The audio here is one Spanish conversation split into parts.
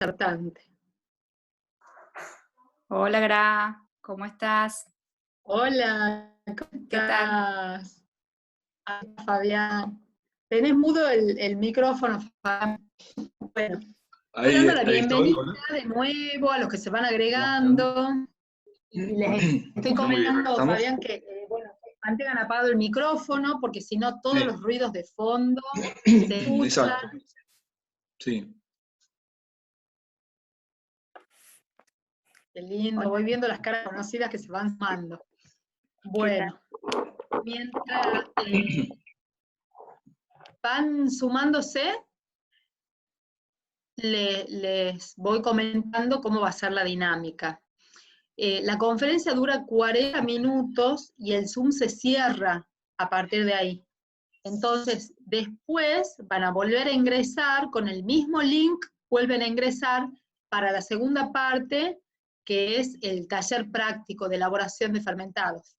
Desconcertante. Hola, Gra, ¿cómo estás? Hola, ¿cómo ¿Qué tal? estás? Fabián. Tenés mudo el micrófono, Fabián. Bueno, estoy Ahí, dando la ahí estoy, bienvenida hola. de nuevo a los que se van ¿Cómo están? agregando. Y les estoy Bueno, muy bien, acá comentando, estamos. Fabián, que bueno, que mantengan apagado el micrófono, porque si no todos Sí, los ruidos de fondo se escuchan. exacto. Sí. Qué lindo, Hola, voy viendo las caras conocidas que se van sumando. ¿qué tal? Bueno, mientras van sumándose, les voy comentando cómo va a ser la dinámica. La conferencia dura 40 minutos y el Zoom se cierra a partir de ahí. Entonces, después van a volver a ingresar con el mismo link, vuelven a ingresar para la segunda parte, que es el taller práctico de elaboración de fermentados.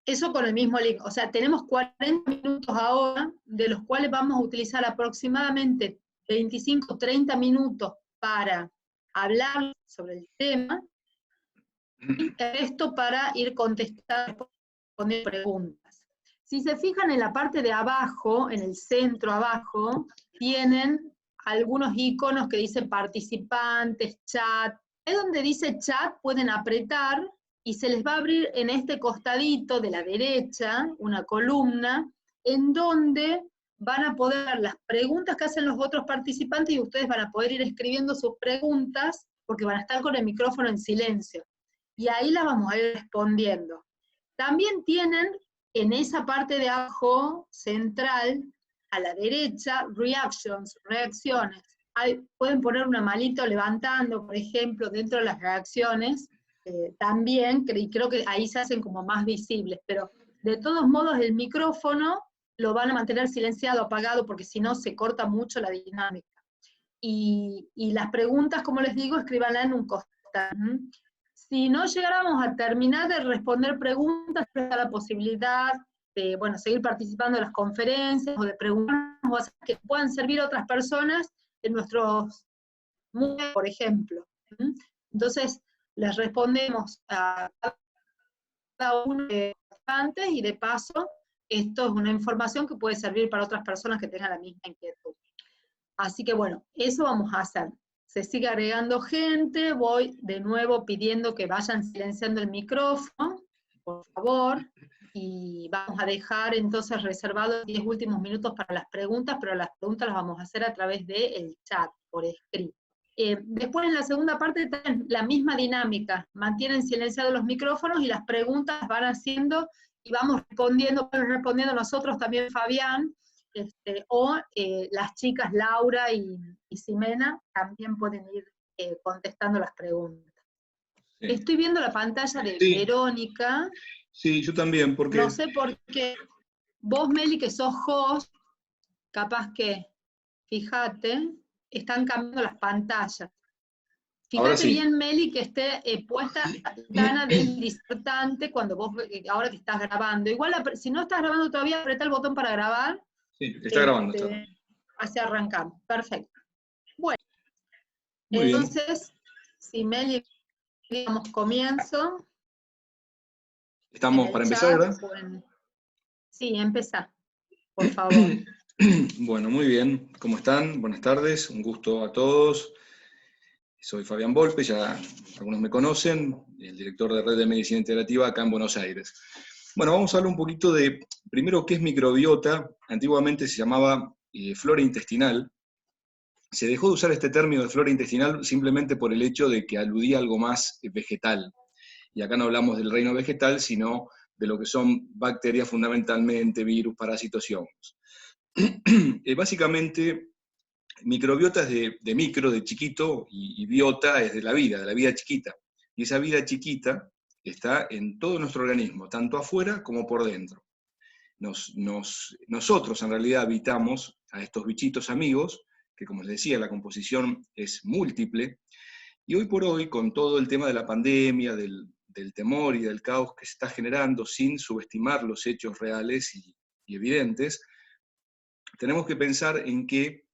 Eso con el mismo link. O sea, tenemos 40 minutos ahora, de los cuales vamos a utilizar aproximadamente 25 o 30 minutos para hablar sobre el tema, y esto para ir contestando preguntas. Si se fijan en la parte de abajo, en el centro abajo, tienen algunos iconos que dicen participantes, chat. Es donde dice chat, pueden apretar y se les va a abrir en este costadito de la derecha una columna en donde van a poder ver las preguntas que hacen los otros participantes y ustedes van a poder ir escribiendo sus preguntas porque van a estar con el micrófono en silencio. Y ahí las vamos a ir respondiendo. También tienen en esa parte de abajo central, a la derecha, reactions, reacciones. Pueden poner una manito levantando, por ejemplo, dentro de las reacciones, también, y creo que ahí se hacen como más visibles, pero de todos modos el micrófono lo van a mantener silenciado, apagado, porque si no se corta mucho la dinámica. Y las preguntas, como les digo, escríbanlas en un costado. Si no llegáramos a terminar de responder preguntas, está la posibilidad de, bueno, seguir participando en las conferencias o de preguntas o hacer que puedan servir a otras personas en nuestros mundos, por ejemplo. Entonces, les respondemos a cada uno de los participantes y de paso, esto es una información que puede servir para otras personas que tengan la misma inquietud. Así que bueno, eso vamos a hacer. Se sigue agregando gente, voy de nuevo pidiendo que vayan silenciando el micrófono, por favor, y vamos a dejar entonces reservados 10 últimos minutos para las preguntas, pero las preguntas las vamos a hacer a través del chat, por escrito. Después en la segunda parte también la misma dinámica, mantienen silenciados los micrófonos y las preguntas van haciendo y vamos respondiendo nosotros también, Fabián, o las chicas Laura y Ximena también pueden ir contestando las preguntas. Sí. Estoy viendo la pantalla de Sí. Verónica. Sí, yo también, porque... No sé por qué. Vos, Meli, que sos host, capaz que, fíjate, están cambiando las pantallas. Ahora Fíjate sí. bien, Meli, que esté puesta la ventana del disertante cuando vos, ahora que estás grabando. Igual, si no estás grabando todavía, apretá el botón para grabar. Sí, está grabando. Está. Así arrancamos. Perfecto. Bueno, Muy bien. entonces, si Meli, digamos, comienzo. Estamos para empezar, ¿verdad? Sí, empezá, por favor. Bueno, muy bien. ¿Cómo están? Buenas tardes. Un gusto a todos. Soy Fabián Volpe, ya algunos me conocen, el director de Red de Medicina Integrativa acá en Buenos Aires. Bueno, vamos a hablar un poquito de, primero, qué es microbiota. Antiguamente se llamaba flora intestinal. Se dejó de usar este término de flora intestinal simplemente por el hecho de que aludía a algo más vegetal. Y acá no hablamos del reino vegetal, sino de lo que son bacterias fundamentalmente, virus, parásitos y hongos. Básicamente, microbiota es de micro, de chiquito, y biota es de la vida chiquita. Y esa vida chiquita está en todo nuestro organismo, tanto afuera como por dentro. Nosotros en realidad habitamos a estos bichitos amigos, que como les decía, la composición es múltiple, y hoy por hoy, con todo el tema de la pandemia, del temor y del caos que se está generando, sin subestimar los hechos reales y evidentes, tenemos que pensar en que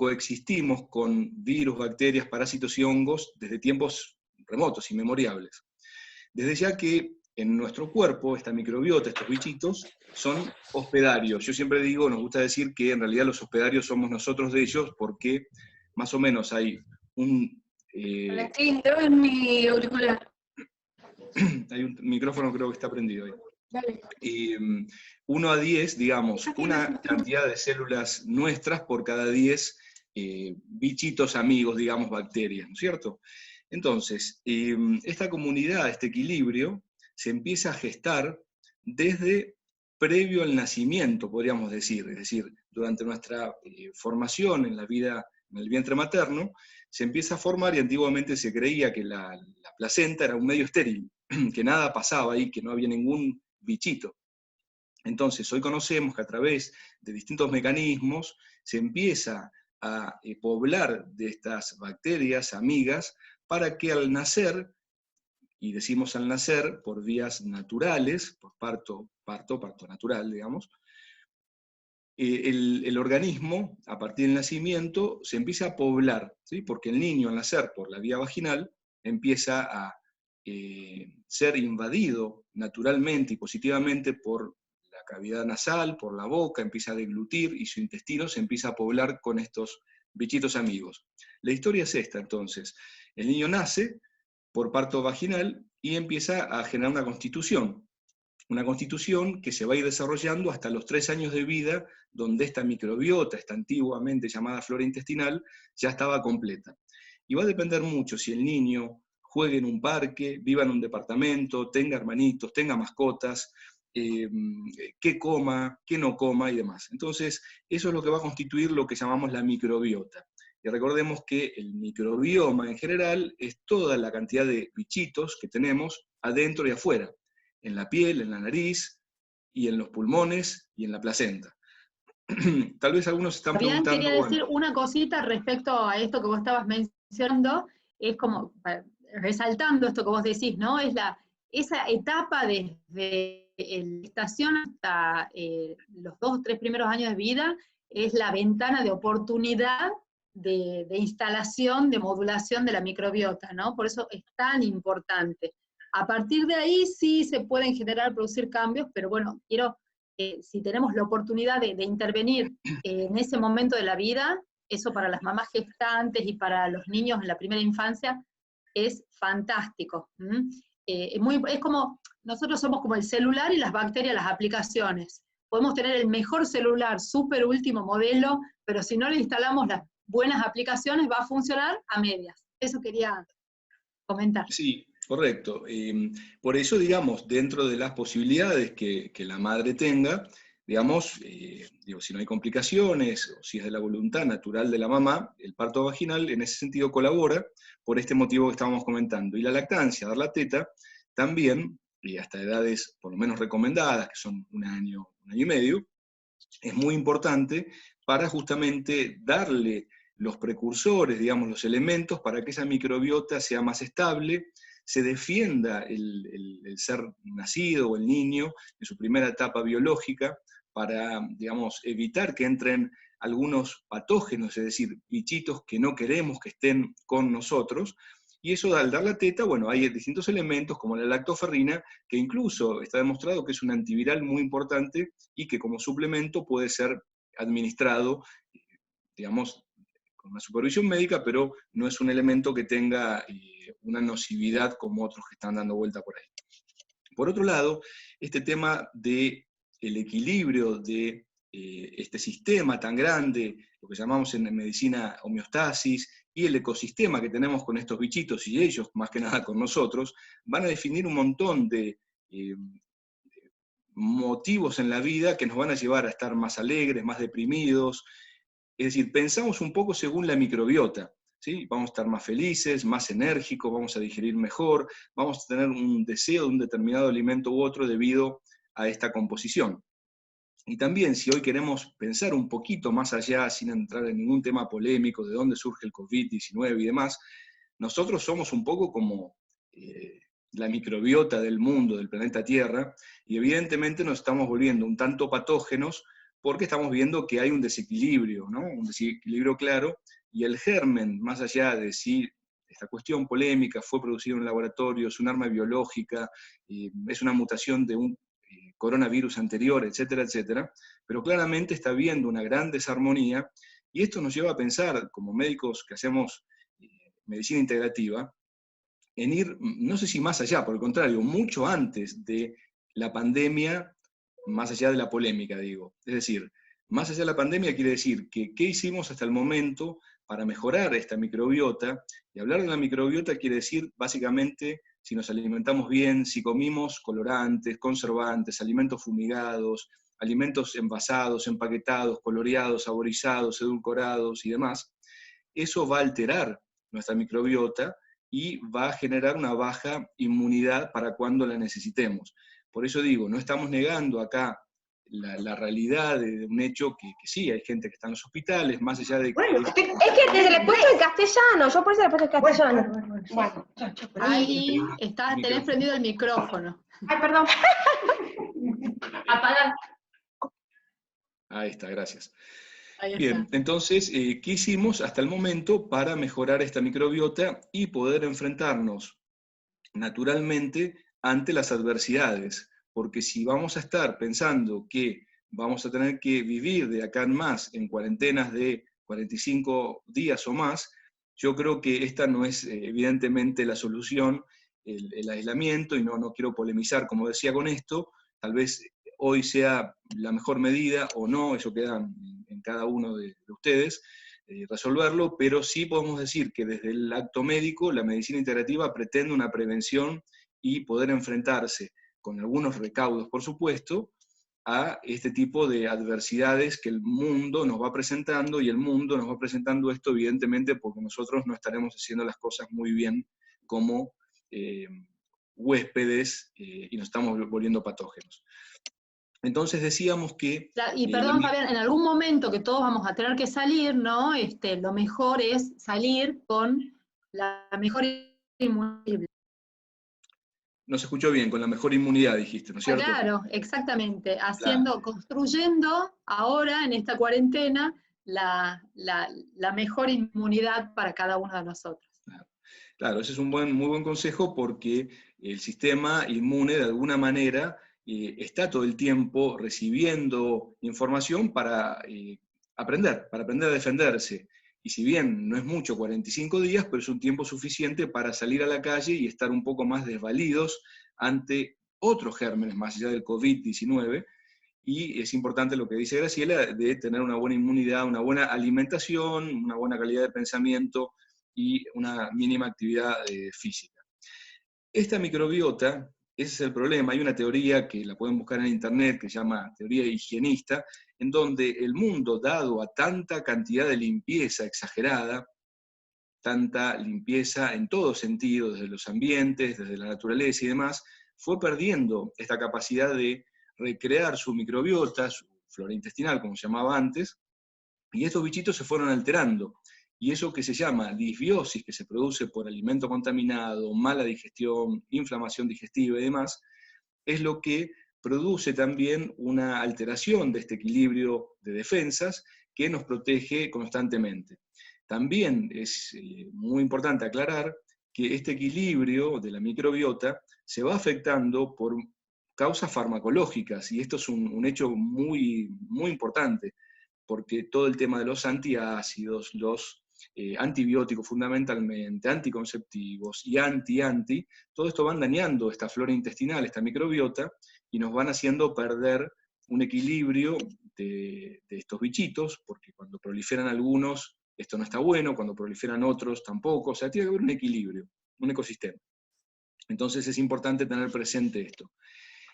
coexistimos con virus, bacterias, parásitos y hongos desde tiempos remotos, inmemorables. Desde ya que en nuestro cuerpo, esta microbiota, estos bichitos, son hospedarios. Yo siempre digo, nos gusta decir que en realidad los hospedarios somos nosotros de ellos, porque más o menos hay un... Valentín, te en mi auricular. Hay un micrófono, creo que está prendido ahí. Dale. 1 a 10, digamos, una cantidad de células nuestras por cada 10 bichitos amigos, digamos, bacterias, ¿no es cierto? Entonces, esta comunidad, este equilibrio, se empieza a gestar desde previo al nacimiento, podríamos decir, es decir, durante nuestra formación en la vida, en el vientre materno, se empieza a formar, y antiguamente se creía que la placenta era un medio estéril, que nada pasaba ahí, que no había ningún bichito. Entonces, hoy conocemos que a través de distintos mecanismos se empieza a poblar de estas bacterias amigas para que al nacer, y decimos al nacer por vías naturales, por parto natural, digamos, el organismo, a partir del nacimiento, se empieza a poblar, ¿sí? Porque el niño al nacer por la vía vaginal empieza a ser invadido naturalmente y positivamente por la cavidad nasal, por la boca, empieza a deglutir y su intestino se empieza a poblar con estos bichitos amigos. La historia es esta, entonces. El niño nace por parto vaginal y empieza a generar una constitución que se va a ir desarrollando hasta los 3 años de vida, donde esta microbiota, esta antiguamente llamada flora intestinal, ya estaba completa. Y va a depender mucho si el niño juegue en un parque, viva en un departamento, tenga hermanitos, tenga mascotas, qué coma, qué no coma y demás. Entonces, eso es lo que va a constituir lo que llamamos la microbiota. Y recordemos que el microbioma en general es toda la cantidad de bichitos que tenemos adentro y afuera, en la piel, en la nariz, y en los pulmones, y en la placenta. Tal vez algunos están preguntando... Quería decir una cosita respecto a esto que vos estabas mencionando, es como, resaltando esto que vos decís, ¿no? Es esa etapa desde la gestación hasta los 2 o 3 primeros años de vida, es la ventana de oportunidad de instalación, de modulación de la microbiota, ¿no? Por eso es tan importante. A partir de ahí sí se pueden producir cambios, pero bueno, si tenemos la oportunidad de intervenir en ese momento de la vida, eso para las mamás gestantes y para los niños en la primera infancia es fantástico. Es como, nosotros somos como el celular y las bacterias, las aplicaciones. Podemos tener el mejor celular, súper último modelo, pero si no le instalamos las buenas aplicaciones va a funcionar a medias. Eso quería comentar. Sí, correcto. Por eso, digamos, dentro de las posibilidades que la madre tenga, digamos, si no hay complicaciones, o si es de la voluntad natural de la mamá, el parto vaginal en ese sentido colabora por este motivo que estábamos comentando. Y la lactancia, dar la teta, también, y hasta edades por lo menos recomendadas, que son 1 año, 1 año y medio, es muy importante para justamente darle los precursores, digamos, los elementos para que esa microbiota sea más estable, se defienda el ser nacido o el niño en su primera etapa biológica, para, digamos, evitar que entren algunos patógenos, es decir, bichitos que no queremos que estén con nosotros. Y eso, al dar la teta, bueno, hay distintos elementos como la lactoferrina, que incluso está demostrado que es un antiviral muy importante y que como suplemento puede ser administrado, digamos, con una supervisión médica, pero no es un elemento que tenga una nocividad como otros que están dando vuelta por ahí. Por otro lado, este tema del equilibrio de este sistema tan grande, lo que llamamos en medicina homeostasis, y el ecosistema que tenemos con estos bichitos y ellos, más que nada con nosotros, van a definir un montón de motivos en la vida que nos van a llevar a estar más alegres, más deprimidos. Es decir, pensamos un poco según la microbiota, ¿sí? Vamos a estar más felices, más enérgicos, vamos a digerir mejor, vamos a tener un deseo de un determinado alimento u otro debido a esta composición. Y también, si hoy queremos pensar un poquito más allá, sin entrar en ningún tema polémico de dónde surge el COVID-19 y demás, nosotros somos un poco como la microbiota del mundo, del planeta Tierra, y evidentemente nos estamos volviendo un tanto patógenos porque estamos viendo que hay un desequilibrio, ¿no? Un desequilibrio claro, y el germen, más allá de si esta cuestión polémica fue producida en un laboratorio, es un arma biológica, es una mutación de un coronavirus anterior, etcétera, etcétera, pero claramente está habiendo una gran desarmonía, y esto nos lleva a pensar, como médicos que hacemos medicina integrativa, en ir, no sé si más allá, por el contrario, mucho antes de la pandemia, más allá de la polémica, digo. Es decir, más allá de la pandemia quiere decir que qué hicimos hasta el momento para mejorar esta microbiota, y hablar de la microbiota quiere decir básicamente si nos alimentamos bien, si comimos colorantes, conservantes, alimentos fumigados, alimentos envasados, empaquetados, coloreados, saborizados, edulcorados y demás. Eso va a alterar nuestra microbiota y va a generar una baja inmunidad para cuando la necesitemos. Por eso digo, no estamos negando acá la realidad de un hecho que sí, hay gente que está en los hospitales, más allá de que... Bueno, es que te le he puesto en castellano, yo por eso le he puesto en castellano. Bueno, Ahí está, tenés prendido el micrófono. ay, perdón. Apagar. Ahí está, gracias. Ahí Bien, está. entonces, ¿qué hicimos hasta el momento para mejorar esta microbiota y poder enfrentarnos naturalmente ante las adversidades? Porque si vamos a estar pensando que vamos a tener que vivir de acá en más en cuarentenas de 45 días o más, yo creo que esta no es evidentemente la solución, el aislamiento, y no quiero polemizar, como decía, con esto. Tal vez hoy sea la mejor medida o no, eso queda en cada uno de ustedes, resolverlo, pero sí podemos decir que desde el acto médico la medicina integrativa pretende una prevención y poder enfrentarse con algunos recaudos, por supuesto, a este tipo de adversidades que el mundo nos va presentando, y el mundo nos va presentando esto evidentemente porque nosotros no estaremos haciendo las cosas muy bien como huéspedes y nos estamos volviendo patógenos. Entonces decíamos que... Y perdón, Fabián, en algún momento que todos vamos a tener que salir, ¿no? Lo mejor es salir con la mejor inmunidad. No se escuchó bien, con la mejor inmunidad dijiste, ¿no es cierto? Claro, exactamente, Claro. construyendo ahora en esta cuarentena la mejor inmunidad para cada uno de nosotros. Claro, ese es un muy buen consejo, porque el sistema inmune de alguna manera está todo el tiempo recibiendo información para aprender a defenderse. Y si bien no es mucho, 45 días, pero es un tiempo suficiente para salir a la calle y estar un poco más desvalidos ante otros gérmenes, más allá del COVID-19, y es importante lo que dice Graciela, de tener una buena inmunidad, una buena alimentación, una buena calidad de pensamiento y una mínima actividad física. Esta microbiota, ese es el problema. Hay una teoría que la pueden buscar en internet que se llama teoría higienista, en donde el mundo, dado a tanta cantidad de limpieza exagerada, tanta limpieza en todo sentido, desde los ambientes, desde la naturaleza y demás, fue perdiendo esta capacidad de recrear su microbiota, su flora intestinal, como se llamaba antes, y estos bichitos se fueron alterando. Y eso que se llama disbiosis, que se produce por alimento contaminado, mala digestión, inflamación digestiva y demás, es lo que produce también una alteración de este equilibrio de defensas que nos protege constantemente. También es muy importante aclarar que este equilibrio de la microbiota se va afectando por causas farmacológicas, y esto es un hecho muy importante, porque todo el tema de los antiácidos, los antibióticos fundamentalmente, anticonceptivos y anti, todo esto van dañando esta flora intestinal, esta microbiota, y nos van haciendo perder un equilibrio de estos bichitos, porque cuando proliferan algunos, esto no está bueno, cuando proliferan otros tampoco, o sea, tiene que haber un equilibrio, un ecosistema. Entonces es importante tener presente esto.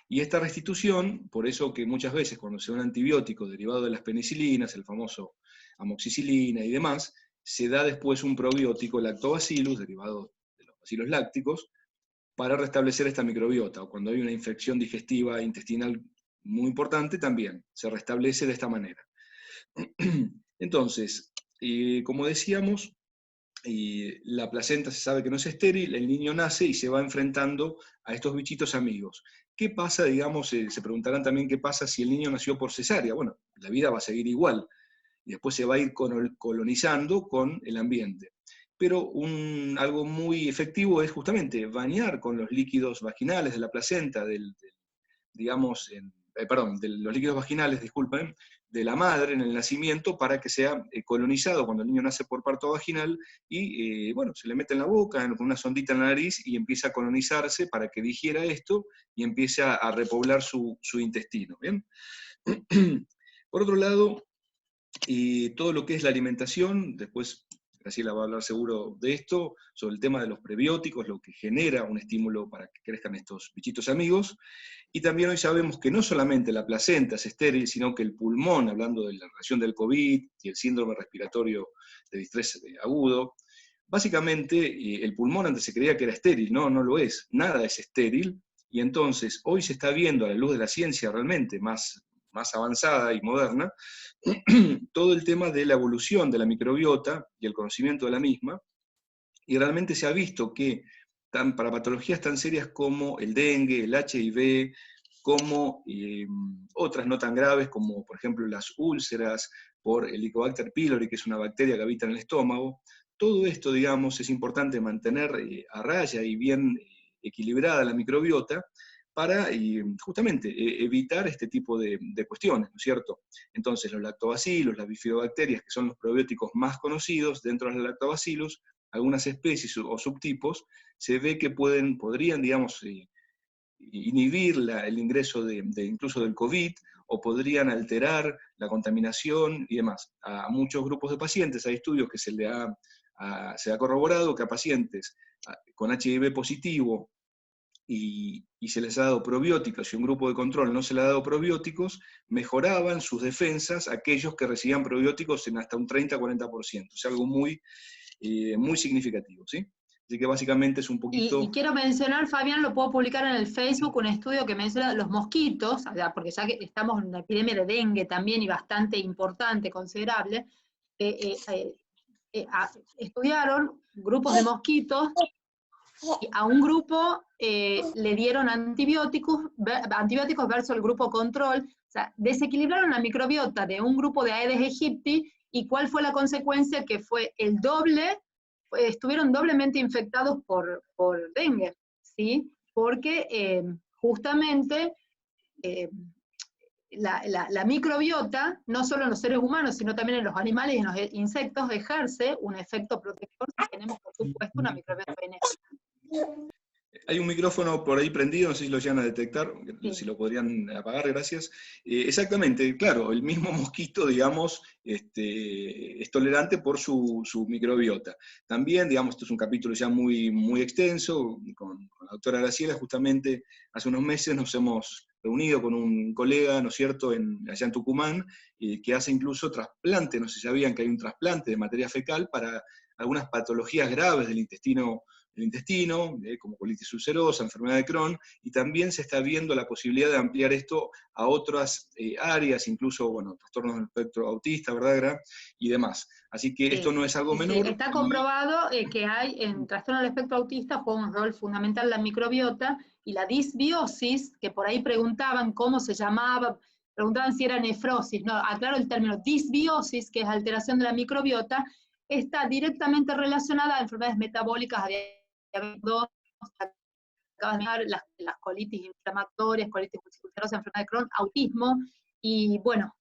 Y esta restitución, por eso que muchas veces cuando se da un antibiótico derivado de las penicilinas, el famoso amoxicilina y demás, se da después un probiótico, lactobacillus, derivado de los bacilos lácticos, para restablecer esta microbiota. O cuando hay una infección digestiva intestinal muy importante, también se restablece de esta manera. Entonces, como decíamos, y la placenta se sabe que no es estéril, el niño nace y se va enfrentando a estos bichitos amigos. ¿Qué pasa, digamos, se preguntarán también qué pasa si el niño nació por cesárea? Bueno, la vida va a seguir igual, y después se va a ir colonizando con el ambiente. Pero algo muy efectivo es justamente bañar con los líquidos vaginales de la placenta, digamos, de los líquidos vaginales, disculpen, de la madre en el nacimiento para que sea colonizado cuando el niño nace por parto vaginal y, bueno, se le mete en la boca con una sondita en la nariz y empieza a colonizarse para que digiera esto y empiece a repoblar su intestino, ¿bien? Por otro lado, todo lo que es la alimentación, después Graciela va a hablar seguro de esto, sobre el tema de los prebióticos, lo que genera un estímulo para que crezcan estos bichitos amigos. Y también hoy sabemos que no solamente la placenta es estéril, sino que el pulmón, hablando de la relación del COVID y el síndrome respiratorio de distrés agudo, básicamente el pulmón antes se creía que era estéril, no lo es, nada es estéril, y entonces hoy se está viendo a la luz de la ciencia realmente más avanzada y moderna, todo el tema de la evolución de la microbiota y el conocimiento de la misma, y realmente se ha visto que para patologías tan serias como el dengue, el HIV, como otras no tan graves, como por ejemplo las úlceras por el Helicobacter pylori, que es una bacteria que habita en el estómago, todo esto, digamos, es importante mantener a raya y bien equilibrada la microbiota, para justamente evitar este tipo de cuestiones, ¿no es cierto? Entonces los lactobacilos, las bifidobacterias, que son los probióticos más conocidos dentro de los lactobacilos, algunas especies o subtipos, se ve que podrían, digamos, inhibir el ingreso incluso del COVID, o podrían alterar la contaminación y demás. A muchos grupos de pacientes hay estudios que se ha corroborado que a pacientes con HIV positivo y se les ha dado probióticos, y un grupo de control no se le ha dado probióticos, mejoraban sus defensas aquellos que recibían probióticos en hasta un 30-40%. O sea, algo muy significativo, ¿sí? Así que básicamente es un poquito... Y quiero mencionar, Fabián, lo puedo publicar en el Facebook, un estudio que menciona los mosquitos, porque ya que estamos en una epidemia de dengue también y bastante importante, considerable, estudiaron grupos de mosquitos, y a un grupo le dieron antibióticos versus el grupo control. O sea, desequilibraron la microbiota de un grupo de Aedes aegypti, y ¿cuál fue la consecuencia? Que fue el doble, estuvieron doblemente infectados por dengue, ¿sí? Porque justamente la microbiota, no solo en los seres humanos, sino también en los animales y en los insectos, ejerce un efecto protector si tenemos, por supuesto, una microbiota benéfica. Hay un micrófono por ahí prendido, no sé si lo llegan a detectar, Sí. si lo podrían apagar, gracias. Exactamente, claro, el mismo mosquito, digamos, es tolerante por su microbiota. También, digamos, esto es un capítulo ya muy extenso, con la doctora Graciela, justamente hace unos meses nos hemos reunido con un colega, ¿no es cierto?, allá en Tucumán, que hace incluso trasplante, no sé si sabían que hay un trasplante de materia fecal para algunas patologías graves del intestino, como colitis ulcerosa, enfermedad de Crohn, y también se está viendo la posibilidad de ampliar esto a otras áreas, incluso, bueno, trastornos del espectro autista, ¿verdad, Gra? Y demás. Así que esto no es algo menor. Sí, está comprobado que hay en trastorno del espectro autista, juega un rol fundamental la microbiota, y la disbiosis, que por ahí preguntaban cómo se llamaba, preguntaban si era nefrosis, no, aclaro el término, disbiosis, que es alteración de la microbiota, está directamente relacionada a enfermedades metabólicas, a las colitis inflamatorias, colitis ulcerosa, enfermedad de Crohn, autismo, y bueno,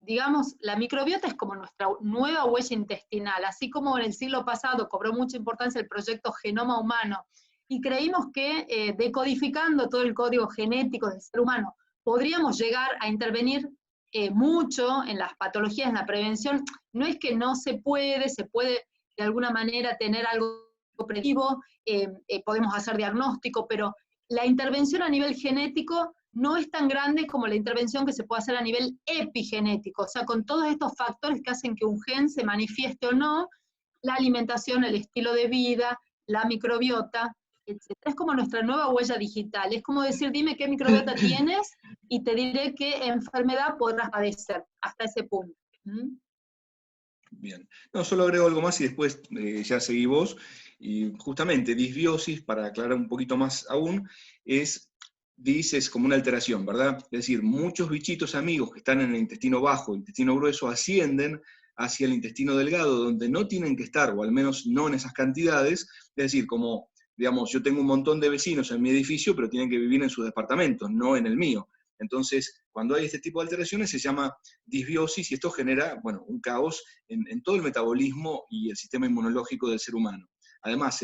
digamos, la microbiota es como nuestra nueva huella intestinal, así como en el siglo pasado cobró mucha importancia el proyecto Genoma Humano, y creímos que decodificando todo el código genético del ser humano, podríamos llegar a intervenir mucho en las patologías, en la prevención. No es que no se puede de alguna manera tener algo predictivo, podemos hacer diagnóstico, pero la intervención a nivel genético no es tan grande como la intervención que se puede hacer a nivel epigenético, o sea, con todos estos factores que hacen que un gen se manifieste o no, la alimentación, el estilo de vida, la microbiota, etc. Es como nuestra nueva huella digital, es como decir, dime qué microbiota tienes y te diré qué enfermedad podrás padecer, hasta ese punto. Bien. No, solo agrego algo más y después ya seguí vos. Y justamente, disbiosis, para aclarar un poquito más aún, es como una alteración, ¿verdad? Es decir, muchos bichitos amigos que están en el intestino bajo, intestino grueso, ascienden hacia el intestino delgado, donde no tienen que estar, o al menos no en esas cantidades. Es decir, como, digamos, yo tengo un montón de vecinos en mi edificio, pero tienen que vivir en sus departamentos, no en el mío. Entonces, cuando hay este tipo de alteraciones se llama disbiosis, y esto genera, bueno, un caos en todo el metabolismo y el sistema inmunológico del ser humano. Además,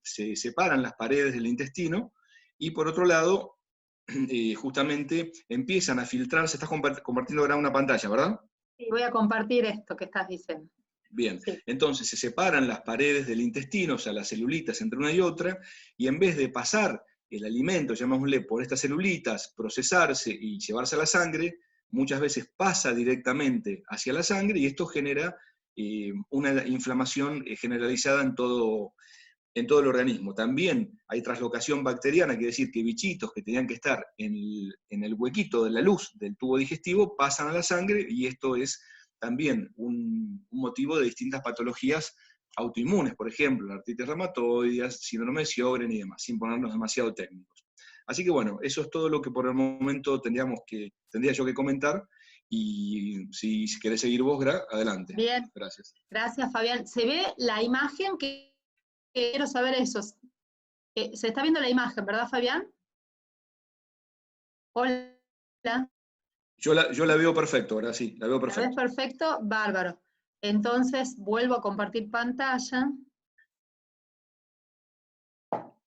se separan las paredes del intestino, y por otro lado, justamente empiezan a filtrarse. Estás compartiendo ahora una pantalla, ¿verdad? Sí, voy a compartir esto que estás diciendo. Bien, Sí. entonces se separan las paredes del intestino, o sea, las celulitas entre una y otra, y en vez de pasar el alimento, llamémosle, por estas celulitas, procesarse y llevarse a la sangre, muchas veces pasa directamente hacia la sangre, y esto genera una inflamación generalizada en todo el organismo. También hay traslocación bacteriana, quiere decir que bichitos que tenían que estar en el huequito de la luz del tubo digestivo pasan a la sangre, y esto es también un motivo de distintas patologías autoinmunes, por ejemplo, la artritis reumatoide, síndrome de Sjögren y demás, sin ponernos demasiado técnicos. Así que bueno, eso es todo lo que por el momento tendría yo que comentar, y si querés seguir vos, Gra, adelante. Bien. Gracias. Gracias, Fabián. ¿Se ve la imagen? Que quiero saber eso. Se está viendo la imagen, ¿verdad, Fabián? Hola. Yo la veo perfecto, ahora sí, la veo perfecto. ¿La ves perfecto? Bárbaro. Entonces, vuelvo a compartir pantalla.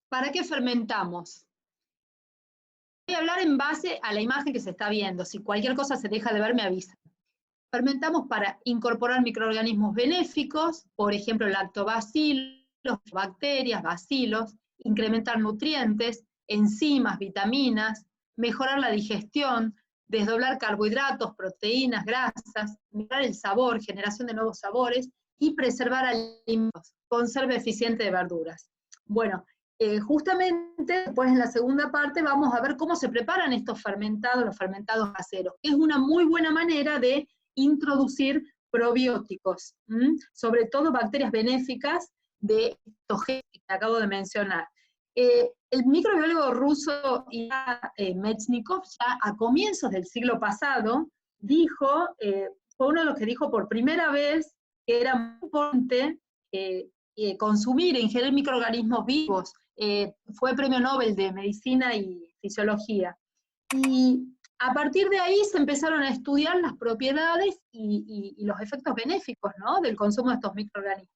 ¿Para qué fermentamos? Voy a hablar en base a la imagen que se está viendo. Si cualquier cosa se deja de ver, me avisa. Fermentamos para incorporar microorganismos benéficos, por ejemplo, lactobacilos, bacterias, bacilos, incrementar nutrientes, enzimas, vitaminas, mejorar la digestión, desdoblar carbohidratos, proteínas, grasas, mejorar el sabor, generación de nuevos sabores, y preservar alimentos, conserva eficiente de verduras. Bueno, justamente después en la segunda parte vamos a ver cómo se preparan estos fermentados, los fermentados caseros, que es una muy buena manera de introducir probióticos, sobre todo bacterias benéficas de estos genes que acabo de mencionar. El microbiólogo ruso Ilya Mechnikov, ya a comienzos del siglo pasado, fue uno de los que dijo por primera vez que era muy importante consumir e ingerir microorganismos vivos. Fue premio Nobel de Medicina y Fisiología. Y a partir de ahí se empezaron a estudiar las propiedades y los efectos benéficos, ¿no?, del consumo de estos microorganismos.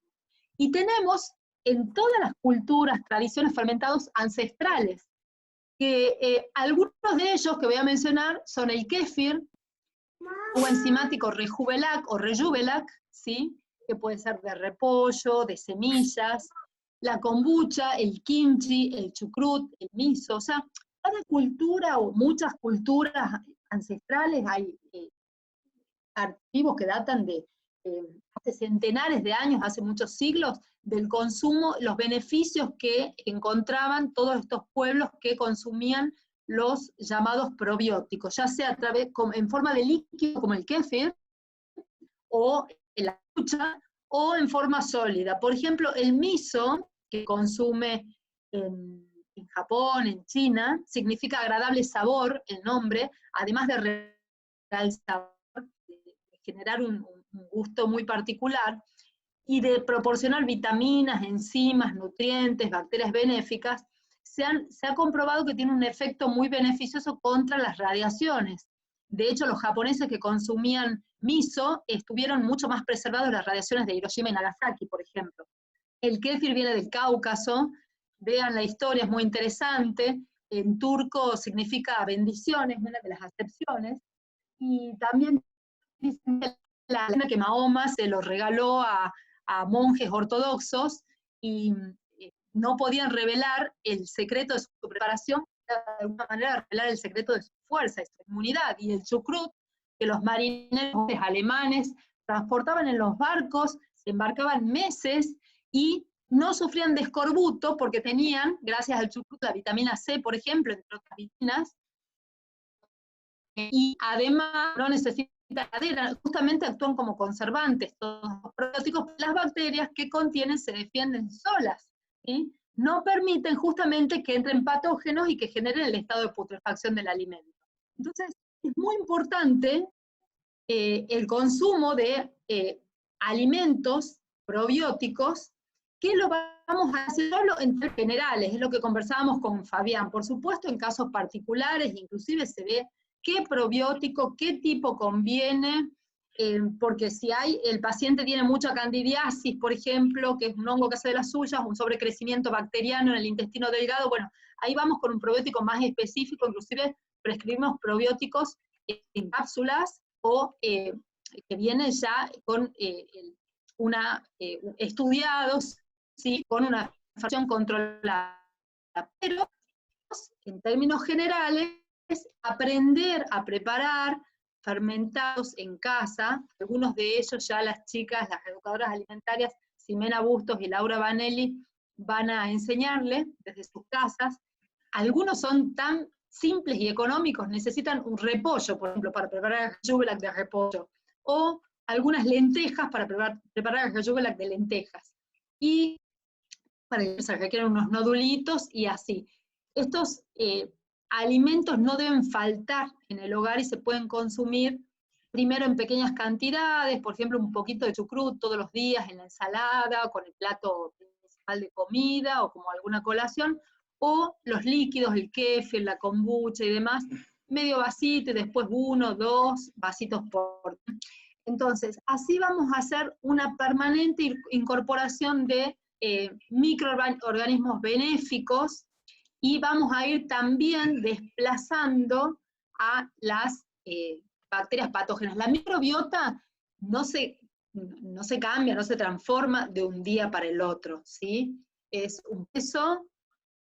Y tenemos en todas las culturas, tradiciones, fermentados ancestrales, que algunos de ellos que voy a mencionar son el kéfir, o enzimático Rejuvelac o Rejuvelac, ¿sí?, que puede ser de repollo, de semillas, la kombucha, el kimchi, el chucrut, el miso. O sea, cada cultura o muchas culturas ancestrales, hay archivos que datan de hace centenares de años, hace muchos siglos, del consumo, los beneficios que encontraban todos estos pueblos que consumían los llamados probióticos, ya sea en forma de líquido como el kéfir, o en la kombucha, o en forma sólida. Por ejemplo, el miso, que consume en Japón, en China, significa agradable sabor, el nombre, además de generar un gusto muy particular, y de proporcionar vitaminas, enzimas, nutrientes, bacterias benéficas. Se ha comprobado que tiene un efecto muy beneficioso contra las radiaciones. De hecho, los japoneses que consumían miso estuvieron mucho más preservados de las radiaciones de Hiroshima y Nagasaki, por ejemplo. El kéfir viene del Cáucaso, vean la historia, es muy interesante. En turco significa bendiciones, una de las acepciones. Y también dicen que Mahoma se lo regaló a monjes ortodoxos, y no podían revelar el secreto de su preparación, de alguna manera revelar el secreto de su fuerza y su inmunidad. Y el chucrut, que los marineros alemanes transportaban en los barcos, se embarcaban meses y no sufrían de escorbuto porque tenían, gracias al chucrut, la vitamina C, por ejemplo, entre otras vitaminas, y además no necesitan cadena, justamente actúan como conservantes, todos los probióticos, las bacterias que contienen se defienden solas, ¿sí? No permiten justamente que entren patógenos y que generen el estado de putrefacción del alimento. Entonces, es muy importante el consumo de alimentos probióticos, que lo vamos a hacer solo en términos generales, es lo que conversábamos con Fabián. Por supuesto, en casos particulares, inclusive se ve qué probiótico, qué tipo conviene, porque si el paciente tiene mucha candidiasis, por ejemplo, que es un hongo que hace de las suyas, un sobrecrecimiento bacteriano en el intestino delgado, bueno, ahí vamos con un probiótico más específico, inclusive prescribimos probióticos en cápsulas, o que vienen ya con estudiados, ¿sí? Con una fracción controlada. Pero, en términos generales, aprender a preparar fermentados en casa. Algunos de ellos ya las chicas, las educadoras alimentarias, Ximena Bustos y Laura Vanelli, van a enseñarle desde sus casas. Algunos son tan simples y económicos, necesitan un repollo, por ejemplo, para preparar el Jubelac de repollo, o algunas lentejas para preparar el Jubelac de lentejas. Y para que se requieren unos nodulitos y así. Estos alimentos no deben faltar en el hogar y se pueden consumir primero en pequeñas cantidades, por ejemplo, un poquito de chucrut todos los días en la ensalada, con el plato principal de comida, o como alguna colación, o los líquidos, el kéfir, la kombucha y demás, medio vasito y después 1, 2 vasitos por. Entonces, así vamos a hacer una permanente incorporación de microorganismos benéficos, y vamos a ir también desplazando a las bacterias patógenas. La microbiota no se cambia, no se transforma de un día para el otro, ¿sí? Es un proceso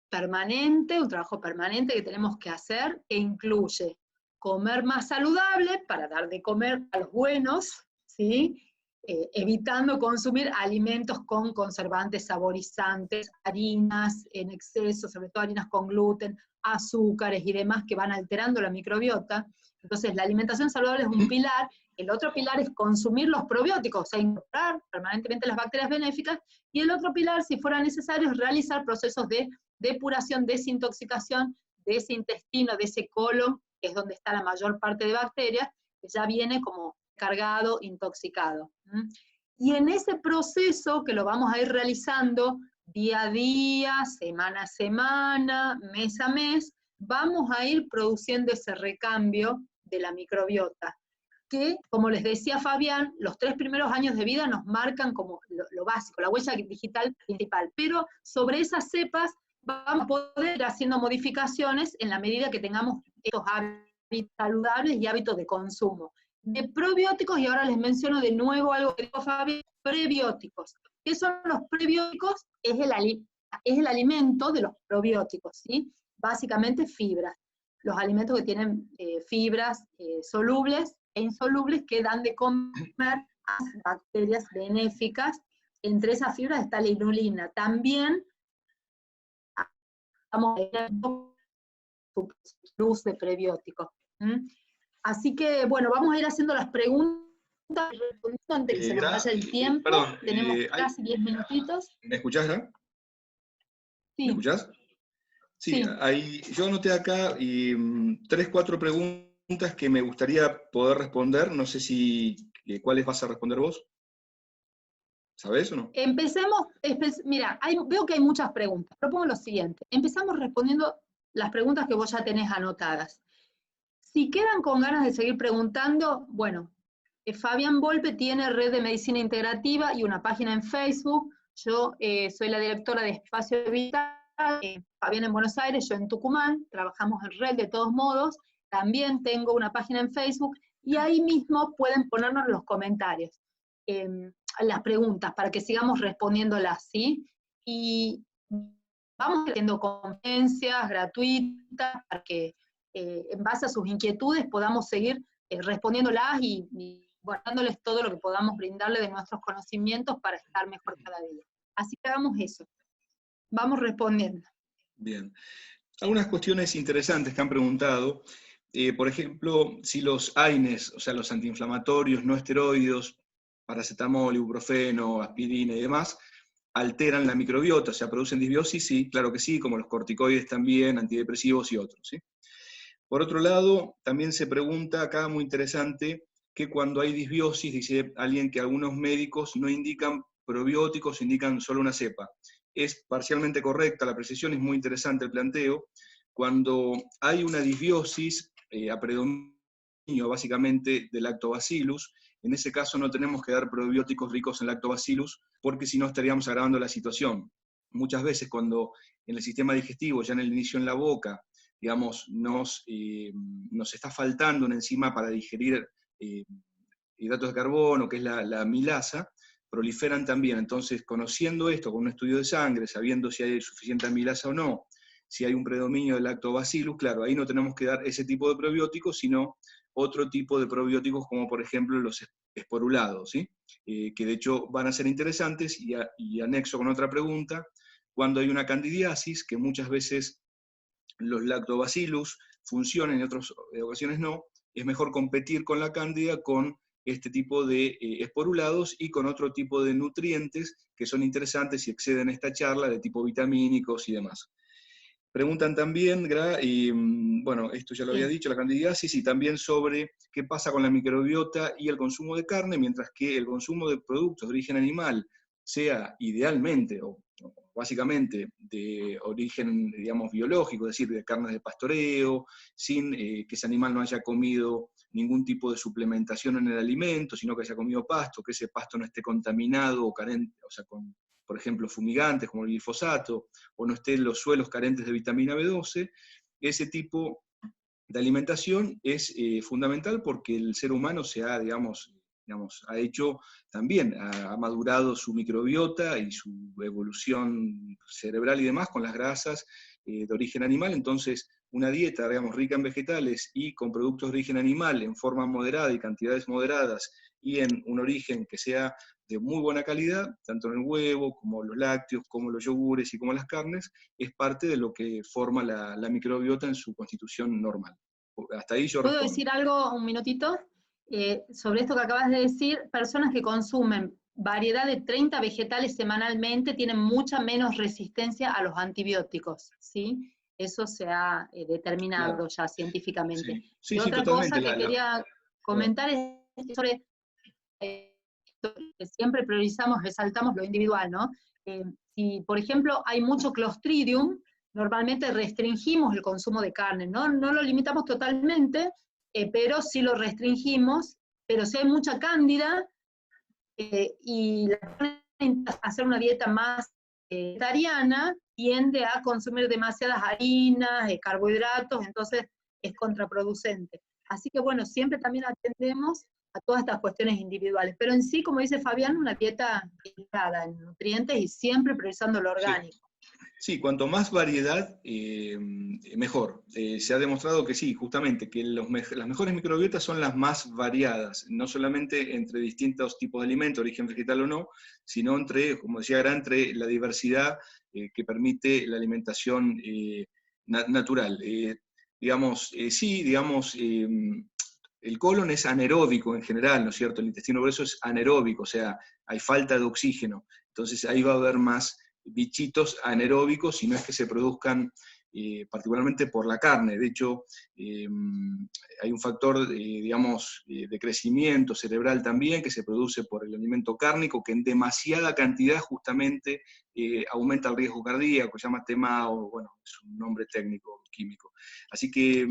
permanente, un trabajo permanente que tenemos que hacer, que incluye comer más saludable para dar de comer a los buenos, ¿sí? Evitando consumir alimentos con conservantes, saborizantes, harinas en exceso, sobre todo harinas con gluten, azúcares y demás que van alterando la microbiota. Entonces la alimentación saludable es un pilar. El otro pilar es consumir los probióticos, o sea, incorporar permanentemente las bacterias benéficas, y el otro pilar, si fuera necesario, es realizar procesos de depuración, desintoxicación de ese intestino, de ese colon, que es donde está la mayor parte de bacterias, que ya viene como cargado, intoxicado. Y en ese proceso, que lo vamos a ir realizando día a día, semana a semana, mes a mes, vamos a ir produciendo ese recambio de la microbiota, que, como les decía Fabián, los 3 primeros años de vida nos marcan como lo básico, la huella digital principal, pero sobre esas cepas vamos a poder ir haciendo modificaciones en la medida que tengamos estos hábitos saludables y hábitos de consumo. De probióticos, y ahora les menciono de nuevo algo que dijo Fabián, prebióticos. ¿Qué son los prebióticos? Es el alimento de los probióticos, ¿sí? Básicamente fibras. Los alimentos que tienen fibras solubles e insolubles, que dan de comer a bacterias benéficas. Entre esas fibras está la inulina. También vamos a ver su luz de prebióticos. Así que, bueno, vamos a ir haciendo las preguntas, respondiendo antes que se nos vaya el tiempo. Perdón, tenemos casi 10 minutitos. ¿Me escuchás, no? Sí. ¿Me escuchás? Sí, ahí, yo anoté acá 3, 4 preguntas que me gustaría poder responder. No sé cuáles vas a responder vos. ¿Sabés o no? Empecemos, mira, veo que hay muchas preguntas. Propongo lo siguiente. Empezamos respondiendo las preguntas que vos ya tenés anotadas. Si quedan con ganas de seguir preguntando, bueno, Fabián Volpe tiene Red de Medicina Integrativa y una página en Facebook. Yo soy la directora de Espacio Vital, Fabián en Buenos Aires, yo en Tucumán, trabajamos en red de todos modos. También tengo una página en Facebook, y ahí mismo pueden ponernos los comentarios, las preguntas, para que sigamos respondiéndolas, ¿sí? Y vamos haciendo conferencias gratuitas para que en base a sus inquietudes podamos seguir respondiéndolas y dándoles todo lo que podamos brindarle de nuestros conocimientos para estar mejor cada día. Así que hagamos eso. Vamos respondiendo. Bien. Algunas cuestiones interesantes que han preguntado. por ejemplo, si los AINES, o sea, los antiinflamatorios no esteroides, paracetamol, ibuprofeno, aspirina y demás, alteran la microbiota, o sea, producen disbiosis, sí, claro que sí, como los corticoides también, antidepresivos y otros, ¿sí? Por otro lado, también se pregunta acá, muy interesante, que cuando hay disbiosis, dice alguien que algunos médicos no indican probióticos, indican solo una cepa. Es parcialmente correcta la precisión, es muy interesante el planteo. Cuando hay una disbiosis a predominio básicamente del lactobacillus, en ese caso no tenemos que dar probióticos ricos en lactobacillus, porque si no estaríamos agravando la situación. Muchas veces cuando en el sistema digestivo, ya en el inicio en la boca, digamos, nos está faltando una enzima para digerir hidratos de carbono, que es la amilasa, proliferan también. Entonces, conociendo esto con un estudio de sangre, sabiendo si hay suficiente amilasa o no, si hay un predominio del lactobacillus, claro, ahí no tenemos que dar ese tipo de probióticos, sino otro tipo de probióticos, como por ejemplo los esporulados, ¿sí? Que de hecho van a ser interesantes, y anexo con otra pregunta, cuando hay una candidiasis, que muchas veces los lactobacillus funcionan y en otras ocasiones no, es mejor competir con la cándida con este tipo de esporulados y con otro tipo de nutrientes que son interesantes y exceden esta charla de tipo vitamínicos y demás. Preguntan también, y bueno, esto ya lo había dicho, la candidiasis, y también sobre qué pasa con la microbiota y el consumo de carne, mientras que el consumo de productos de origen animal sea idealmente, o básicamente, de origen, digamos, biológico, es decir, de carnes de pastoreo, sin que ese animal no haya comido ningún tipo de suplementación en el alimento, sino que haya comido pasto, que ese pasto no esté contaminado o carente, o sea, con, por ejemplo, fumigantes como el glifosato, o no estén los suelos carentes de vitamina B12, ese tipo de alimentación es fundamental porque el ser humano se ha, digamos, ha hecho también, ha madurado su microbiota y su evolución cerebral y demás con las grasas de origen animal. Entonces, una dieta, digamos, rica en vegetales y con productos de origen animal en forma moderada y cantidades moderadas y en un origen que sea de muy buena calidad, tanto en el huevo, como los lácteos, como los yogures y como las carnes, es parte de lo que forma la microbiota en su constitución normal. Hasta ahí yo ¿Puedo respondo. decir algo, un minutito? Sobre esto que acabas de decir, personas que consumen variedad de 30 vegetales semanalmente tienen mucha menos resistencia a los antibióticos, ¿sí? Eso se ha determinado Claro. ya científicamente. Sí, Y sí, otra totalmente. cosa que quería comentar es sobre que siempre priorizamos, resaltamos lo individual, ¿no? Si, por ejemplo, hay mucho Clostridium, normalmente restringimos el consumo de carne, ¿no? No lo limitamos totalmente, pero sí lo restringimos, pero si hay mucha cándida, y la persona intenta hacer una dieta más vegetariana, tiende a consumir demasiadas harinas, carbohidratos, entonces es contraproducente. Así que bueno, siempre también atendemos a todas estas cuestiones individuales, pero en sí, como dice Fabián, una dieta equilibrada en nutrientes y siempre priorizando lo orgánico. Sí, cuanto más variedad, mejor. Se ha demostrado que sí, justamente, que las mejores microbiotas son las más variadas, no solamente entre distintos tipos de alimentos, origen vegetal o no, sino entre, como decía Gran, entre la diversidad que permite la alimentación natural. El colon es anaeróbico en general, ¿no es cierto? El intestino grueso es anaeróbico, o sea, hay falta de oxígeno. Entonces ahí va a haber más bichitos anaeróbicos, y no es que se produzcan particularmente por la carne. De hecho, hay un factor, de crecimiento cerebral también, que se produce por el alimento cárnico, que en demasiada cantidad justamente aumenta el riesgo cardíaco, se llama TMAO, bueno, es un nombre técnico, químico. Así que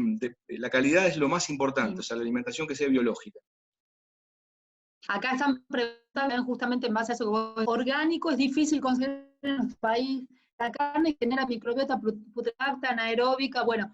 la calidad es lo más importante, o sea, la alimentación que sea biológica. Acá están preguntando justamente en base a eso, orgánico es difícil conseguir en nuestro país, la carne genera microbiota putrefacta, anaeróbica, bueno,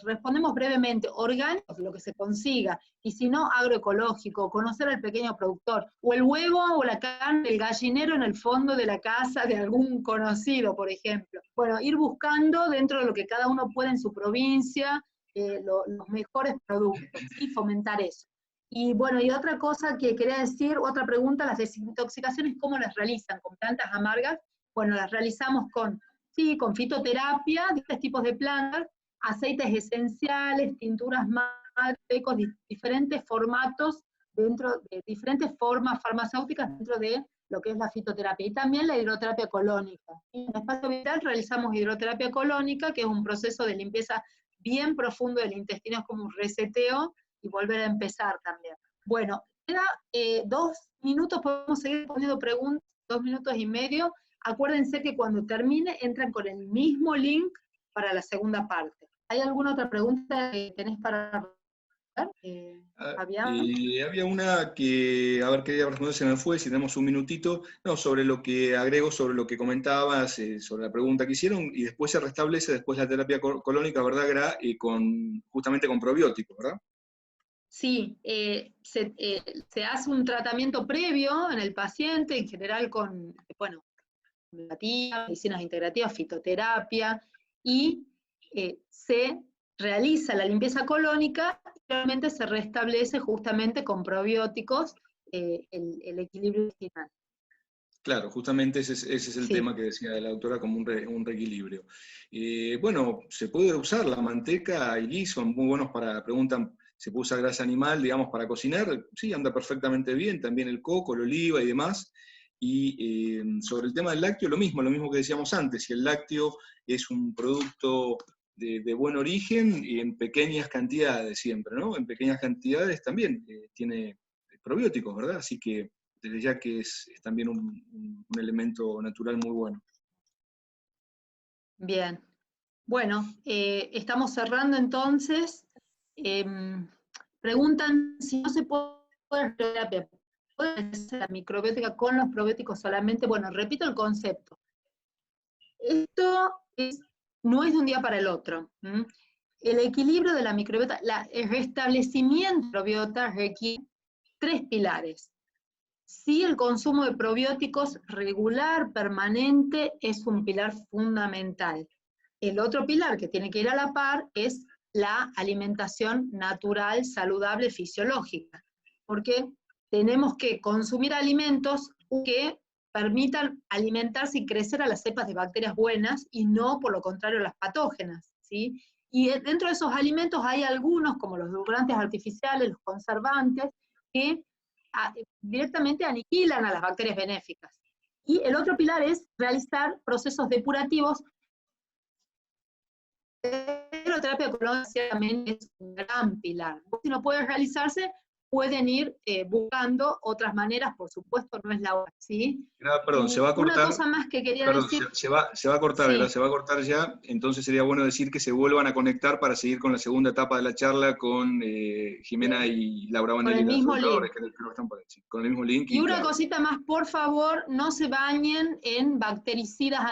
respondemos brevemente, orgánico es lo que se consiga, y si no, agroecológico, conocer al pequeño productor, o el huevo o la carne, el gallinero en el fondo de la casa de algún conocido, por ejemplo. Bueno, ir buscando dentro de lo que cada uno puede en su provincia, los mejores productos, y fomentar eso. Y bueno, y otra cosa que quería decir, otra pregunta, las desintoxicaciones, ¿cómo las realizan? ¿Con plantas amargas? Bueno, las realizamos con fitoterapia, distintos tipos de plantas, aceites esenciales, tinturas farmacéuticos, diferentes formatos dentro de diferentes formas farmacéuticas dentro de lo que es la fitoterapia, y también la hidroterapia colónica. En el espacio vital realizamos hidroterapia colónica, que es un proceso de limpieza bien profundo del intestino, es como un reseteo, y volver a empezar también. Bueno, queda 2 minutos, podemos seguir poniendo preguntas, 2 minutos y medio. Acuérdense que cuando termine, entran con el mismo link para la segunda parte. ¿Hay alguna otra pregunta que tenés para Fabián? Había una que, a ver, quería responder, se me fue, si tenemos un minutito, no, sobre lo que agrego, sobre lo que comentabas, sobre la pregunta que hicieron, y después se restablece después la terapia colónica, ¿verdad, Gra? Justamente con probióticos, ¿verdad? Sí, se hace un tratamiento previo en el paciente, en general con, bueno, medicinas integrativas, fitoterapia, y se realiza la limpieza colónica, y realmente se restablece justamente con probióticos el equilibrio intestinal. Claro, justamente ese es el tema que decía la doctora, como un reequilibrio. Bueno, se puede usar la manteca y ghee, son muy buenos preguntan, ¿se puede usar grasa animal, digamos, para cocinar? Sí, anda perfectamente bien, también el coco, la oliva y demás. Y sobre el tema del lácteo, lo mismo que decíamos antes, si el lácteo es un producto de buen origen y en pequeñas cantidades siempre, ¿no? En pequeñas cantidades también tiene probióticos, ¿verdad? Así que desde ya que es también un elemento natural muy bueno. Bien. Bueno, estamos cerrando entonces. Preguntan si no se puede terapia. ¿Puede hacer la microbiótica con los probióticos solamente? Bueno, repito el concepto. Esto no es de un día para el otro. El equilibrio de la microbiota, el restablecimiento de la microbiota requiere 3 pilares. Sí, el consumo de probióticos regular, permanente, es un pilar fundamental. El otro pilar que tiene que ir a la par es la alimentación natural, saludable, fisiológica, porque tenemos que consumir alimentos que permitan alimentarse y crecer a las cepas de bacterias buenas y no, por lo contrario, las patógenas, ¿sí? Y dentro de esos alimentos hay algunos, como los edulcorantes artificiales, los conservantes, que directamente aniquilan a las bacterias benéficas. Y el otro pilar es realizar procesos depurativos. La terapia colónica también es un gran pilar. Si no puede realizarse, pueden ir buscando otras maneras, por supuesto, no es la hora, ¿sí? Perdón, se va a cortar. Una cosa más que quería decir. Se va a cortar, Sí. se va a cortar ya, entonces sería bueno decir que se vuelvan a conectar para seguir con la segunda etapa de la charla con Jimena y Laura Bonelli, Con el mismo link. que creo que están por ahí, sí, con el mismo link. Y una claro. cosita más, por favor, no se bañen en bactericidas